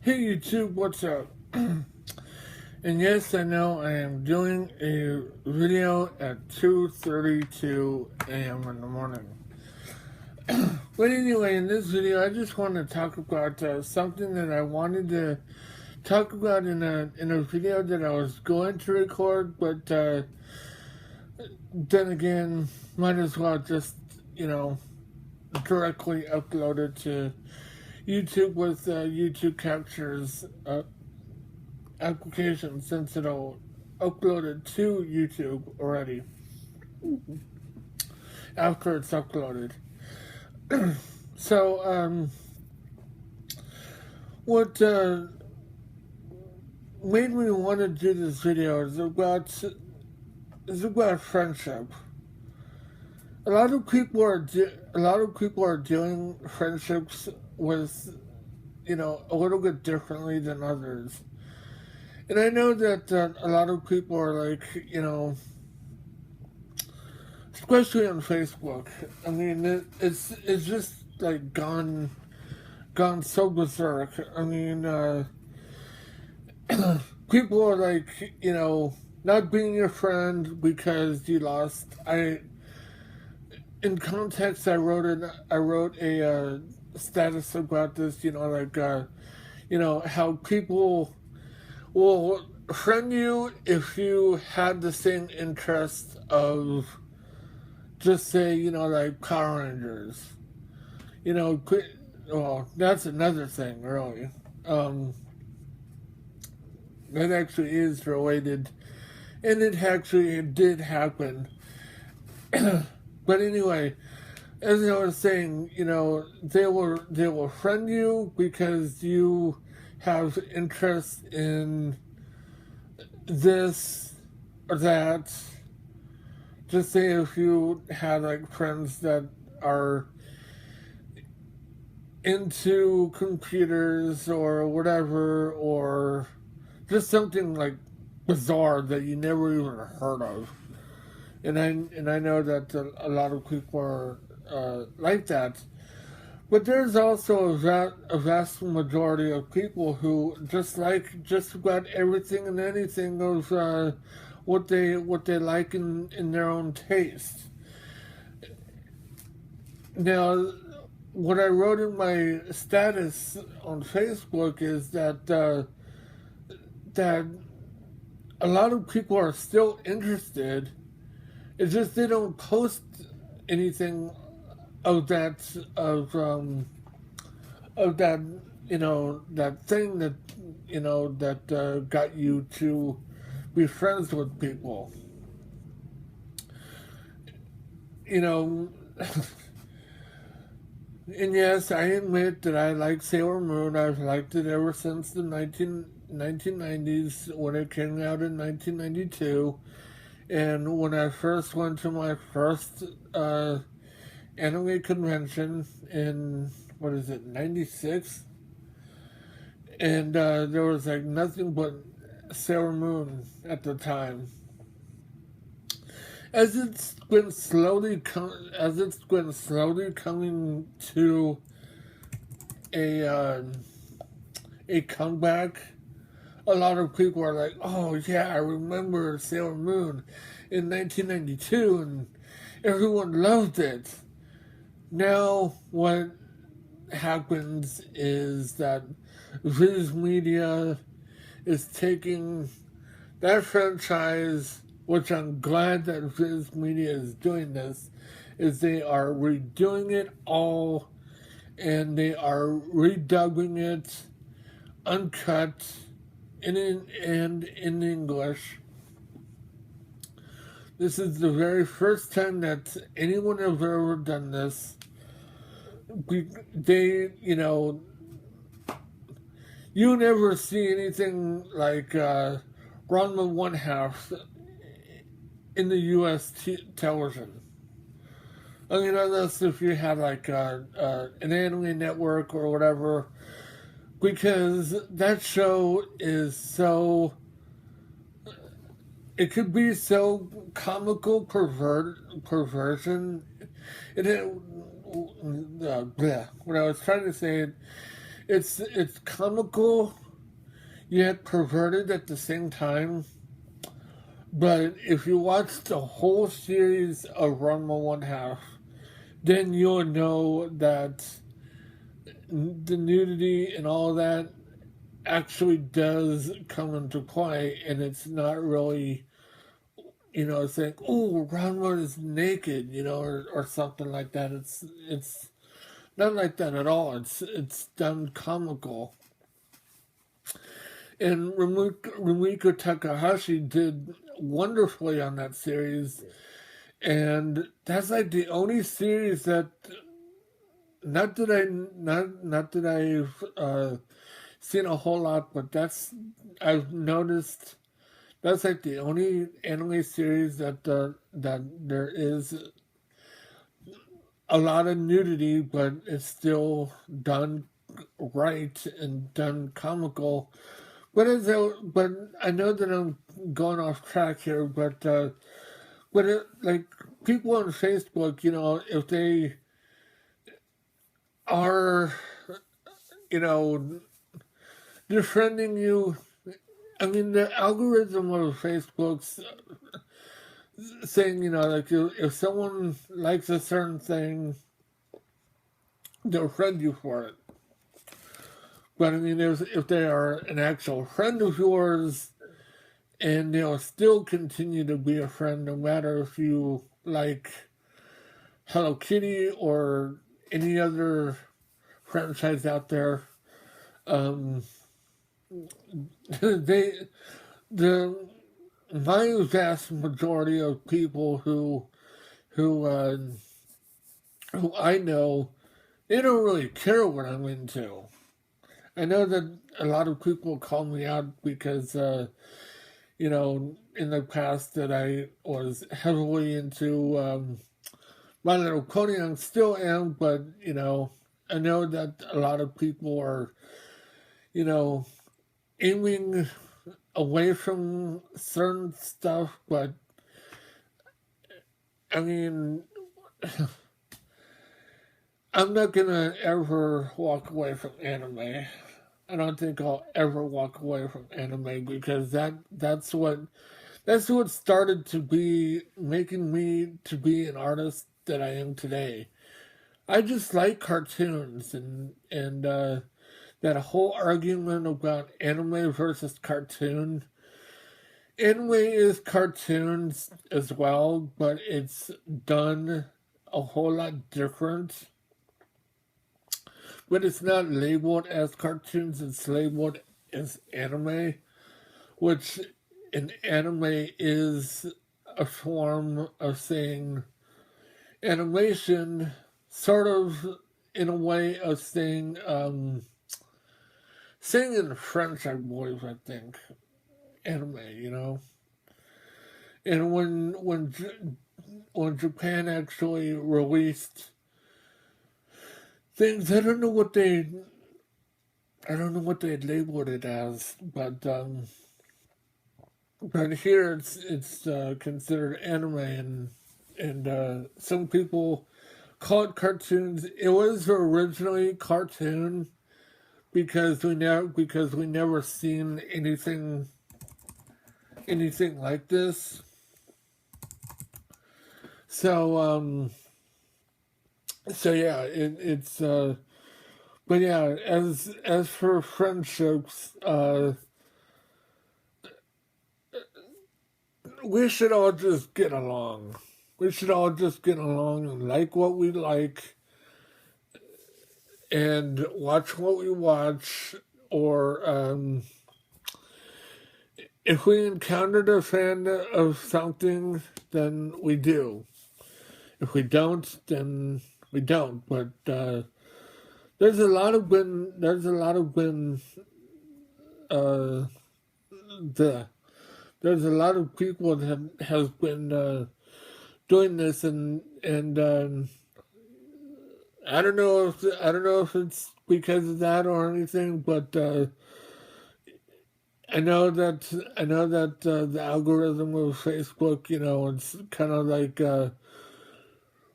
Hey YouTube, what's up? And yes, I know I am doing a video at 2:32 a.m. in the morning. But anyway, in this video, I just want to talk about something that I wanted to talk about in a video that I was going to record, but then again, might as well just directly upload it to YouTube with YouTube Capture's application, since it'll upload it to YouTube already after it's uploaded. So, what made me want to do this video is about friendship. A lot of people are doing friendships with a little bit differently than others. And I know that a lot of people are like, especially on Facebook. I mean, it's just like gone so berserk. I mean, people are like, not being your friend because you lost. In context, I wrote a status about this. How people will friend you if you had the same interest of, just say, like Power Rangers. Well, that's another thing, really. That actually is related, and it did happen. But anyway, as I was saying, they will friend you because you have interest in this or that. Just say if you had like friends that are into computers or whatever, or just something like bizarre that you never even heard of. And I know that a lot of people are like that. But there's also a vast majority of people who just like just about everything and anything of what they like in their own taste. Now, what I wrote in my status on Facebook is that that a lot of people are still interested. It's just they don't post anything of that that thing that got you to be friends with people. And yes, I admit that I like Sailor Moon. I've liked it ever since the 1990s, when it came out in 1992. And when I first went to my first anime convention in, what is it, 96? And there was like nothing but Sailor Moon at the time. As it's been slowly coming to a comeback, a lot of people are like, "Oh yeah, I remember Sailor Moon in 1992, and everyone loved it." Now, what happens is that Viz Media is taking that franchise, which I'm glad that Viz Media is doing this, is they are redoing it all, and they are redubbing it uncut and in English. This is the very first time that anyone has ever done this. They, you never see anything like Ranma One Half in the U.S. television. I mean, unless if you had like an anime network or whatever, because that show is so. It could be so comical perversion. What I was trying to say it's comical yet perverted at the same time. But if you watch the whole series of Ranma One Half, then you'll know that the nudity and all that actually does come into play, and it's not really, saying, "Oh, Ranma is naked," or something like that. It's not like that at all. It's done comical. And Rumiko Takahashi did wonderfully on that series, and that's like the only series that not that I've seen a whole lot, but I've noticed that's like the only anime series that there is a lot of nudity, but it's still done right and done comical. But I know that I'm going off track here, like people on Facebook, if they are, you know, defriending you, I mean, the algorithm of Facebook's saying, like if someone likes a certain thing, they'll friend you for it. But I mean, if they are an actual friend of yours, and they'll still continue to be a friend no matter if you like Hello Kitty or any other franchise out there. They my vast majority of people who I know, they don't really care what I'm into. I know that a lot of people call me out because in the past that I was heavily into My Little Pony. I still am, but I know that a lot of people are aiming away from certain stuff, but I mean, I'm not gonna ever walk away from anime. I don't think I'll ever walk away from anime because that's what started to be making me to be an artist that I am today. I just like cartoons and that whole argument about anime versus cartoon. Anime is cartoons as well, but it's done a whole lot different. But it's not labeled as cartoons, it's labeled as anime, which an anime is a form of saying animation, sort of in a way of saying saying in French, I believe, I think, anime. And when Japan actually released things, I don't know what they had labeled it as, but here it's considered anime, and some people call it cartoons. It was originally cartoon because we never seen anything like this. So yeah, it's but yeah, as for friendships, we should all just get along. We should all just get along and like what we like and watch what we watch, or if we encountered a fan of something, then we do. If we don't, then we don't. But there's a lot of there's a lot of people that has been doing this, and I don't know if it's because of that or anything, but I know that the algorithm of Facebook, it's kind of like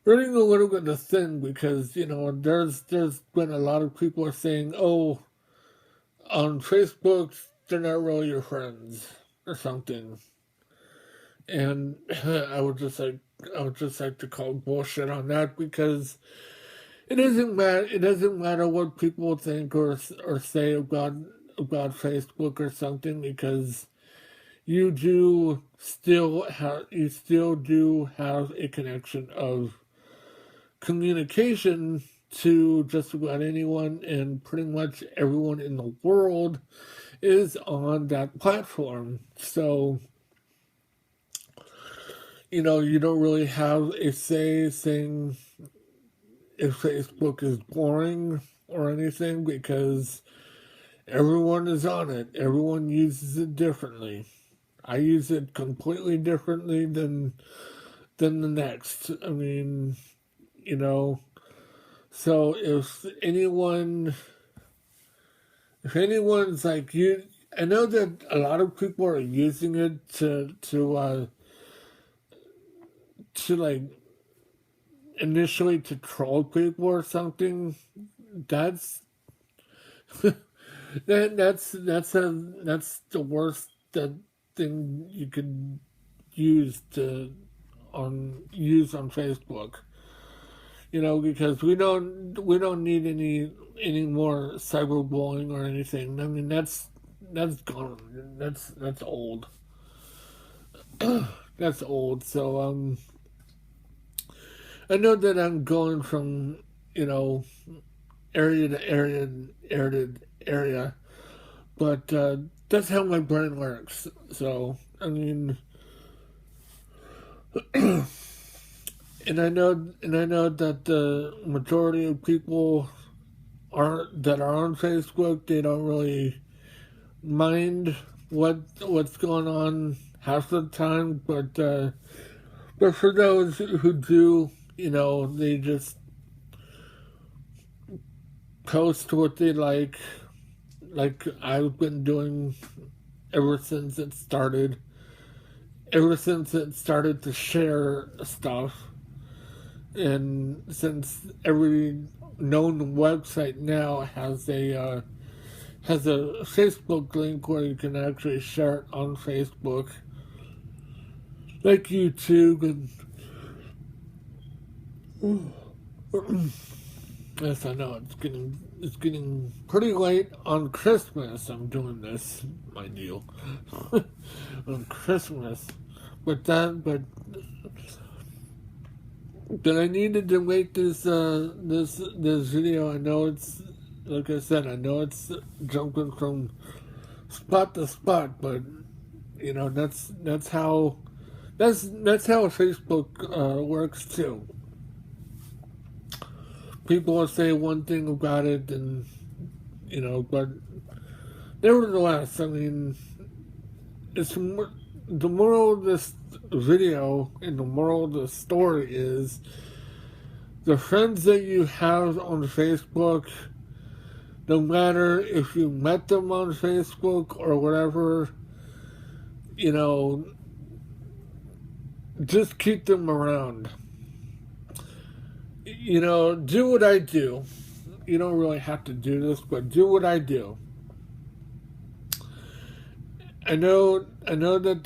running a little bit of thing because there's been a lot of people saying, oh, on Facebook, they're not really your friends or something. And I would just like to call bullshit on that, because it doesn't matter what people think or say about Facebook or something, because you still do have a connection of communication to just about anyone, and pretty much everyone in the world is on that platform. So, you don't really have a say saying if Facebook is boring or anything, because everyone is on it. Everyone uses it differently. I use it completely differently than the next. I mean, you know, so if anyone's like you, I know that a lot of people are using it to like initially to troll people or something. That's that's the worst thing you could use on Facebook. Because we don't need any more cyberbullying or anything. I mean, that's gone. That's old. That's old. So I know that I'm going from area to area, but that's how my brain works. So I mean, and I know that the majority of people that are on Facebook, they don't really mind what's going on half the time, but for those who do, they just post what they like I've been doing ever since it started. Ever since it started to share stuff, and since every known website now has a Facebook link where you can actually share it on Facebook, like YouTube and yes, I know it's getting pretty late on Christmas. I'm doing this, mind you, on Christmas, but I needed to make this video. I know it's, like I said, I know it's jumping from spot to spot, but that's how Facebook works too. People will say one thing about it, and but nevertheless, I mean, it's the moral of this video and the moral of the story is the friends that you have on Facebook, no matter if you met them on Facebook or whatever, just keep them around. Do what I do. You don't really have to do this, but do what I do. I know that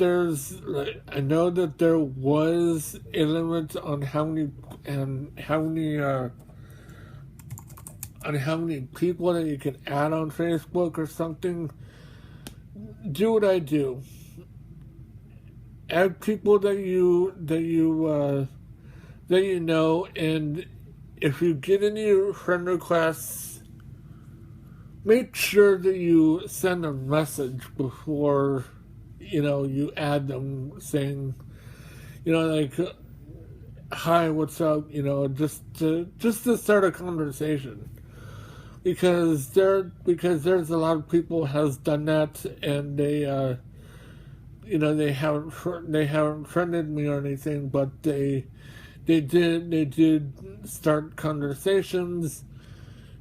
there was a limit on how many people that you can add on Facebook or something. Do what I do. Add people that you know, and if you get any friend requests, make sure that you send a message before, you add them, saying, like, hi, what's up, just to start a conversation. Because there's a lot of people has done that, and they they haven't friended me or anything, but they did start conversations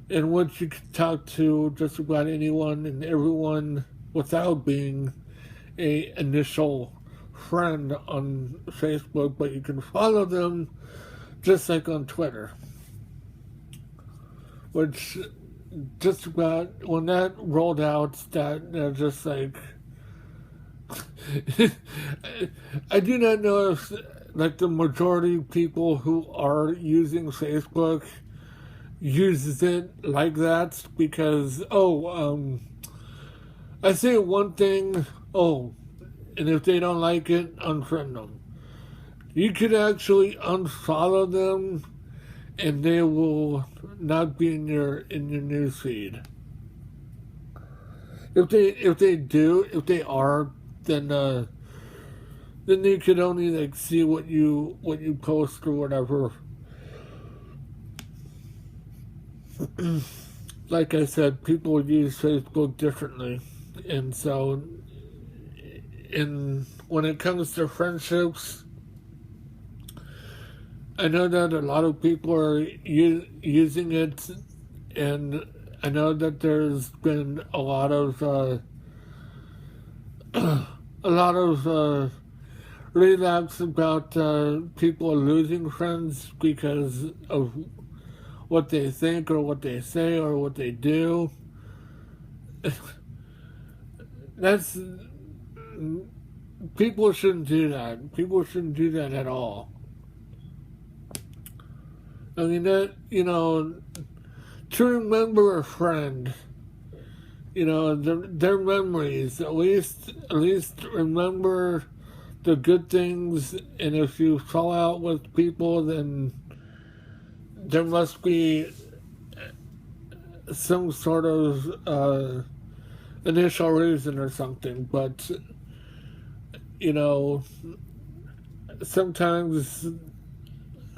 in which you could talk to just about anyone and everyone without being a initial friend on Facebook, but you can follow them just like on Twitter, which just about when that rolled out, that just like I do not know if like the majority of people who are using Facebook uses it like that because I say one thing, and if they don't like it, unfriend them. You could actually unfollow them and they will not be in your news feed. If they are, then you could only like see what you post or whatever. Like I said, people use Facebook differently, and so when it comes to friendships, I know that a lot of people are using it, and I know that there's been a lot of relapse about people losing friends because of what they think or what they say or what they do. That's people shouldn't do that. People shouldn't do that at all. I mean that to remember a friend, their memories. At least remember the good things. And if you fall out with people, then there must be some sort of initial reason or something. But sometimes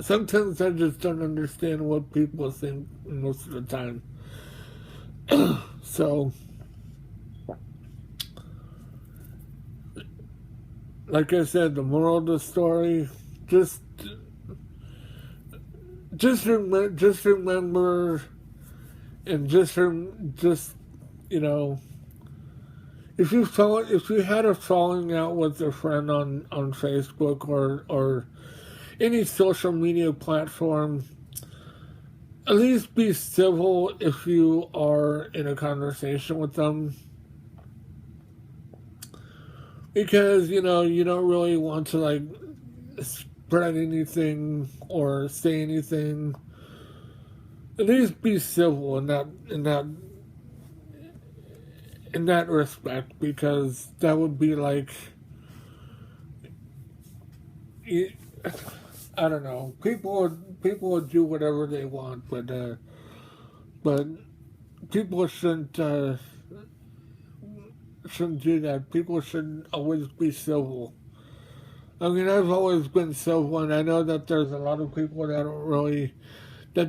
I just don't understand what people think most of the time. So, like I said, the moral of the story, just remember, and just if you had a falling out with a friend on Facebook or any social media platform, at least be civil if you are in a conversation with them. Because, you don't really want to, like, spread anything or say anything. At least be civil in that respect, because that would be like, I don't know. People would do whatever they want, but people shouldn't do that. People should always be civil. I mean, I've always been civil, and I know that there's a lot of people that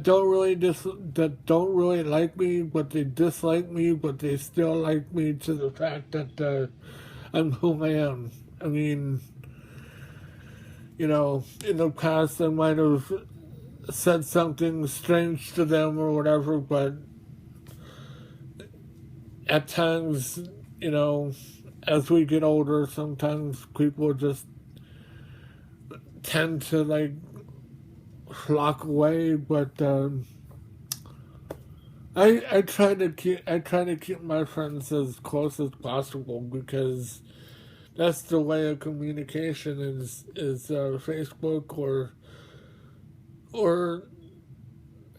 don't really like me, but they dislike me, but they still like me to the fact that I'm who I am. I mean, in the past I might have said something strange to them or whatever, but at times, as we get older, sometimes people just tend to like flock away. But I try to keep my friends as close as possible, because that's the way of communication is Facebook or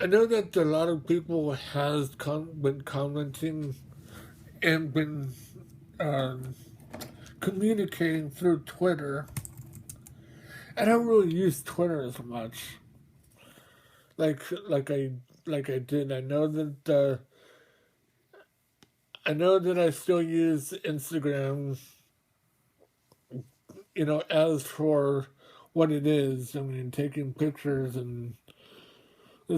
I know that a lot of people has been commenting and been communicating through Twitter. I don't really use Twitter as much, like I did. I know that I still use Instagram, as for what it is. I mean, taking pictures and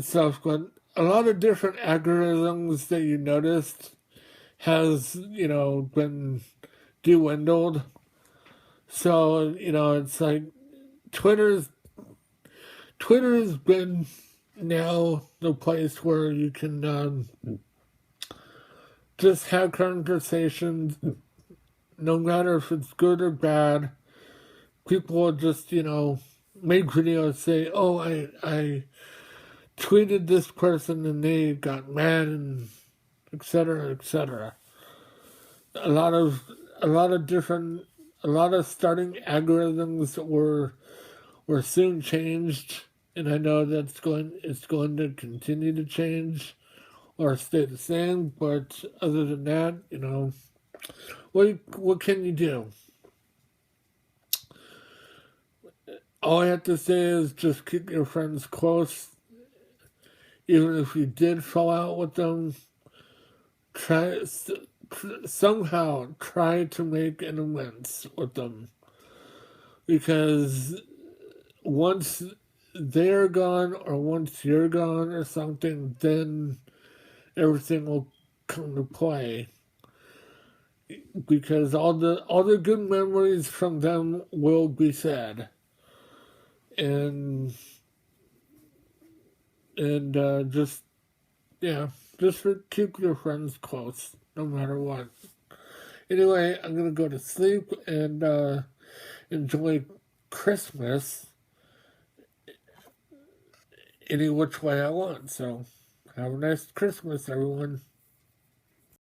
stuff, but a lot of different algorithms that you noticed has, been dwindled. So, it's like Twitter's been now the place where you can just have conversations, no matter if it's good or bad. People will just, make videos, say, oh, I tweeted this person and they got mad, and etc., etc. A lot of a lot of different a lot of starting algorithms were soon changed, and I know it's going to continue to change or stay the same. But other than that, what can you do? All I have to say is just keep your friends close. Even if you did fall out with them, try somehow try to make an amends with them, because once they're gone or once you're gone or something, then everything will come to play. Because all the good memories from them will be sad, and just yeah, just keep your friends close no matter what. Anyway, I'm gonna go to sleep and enjoy Christmas any which way I want. So have a nice Christmas, everyone.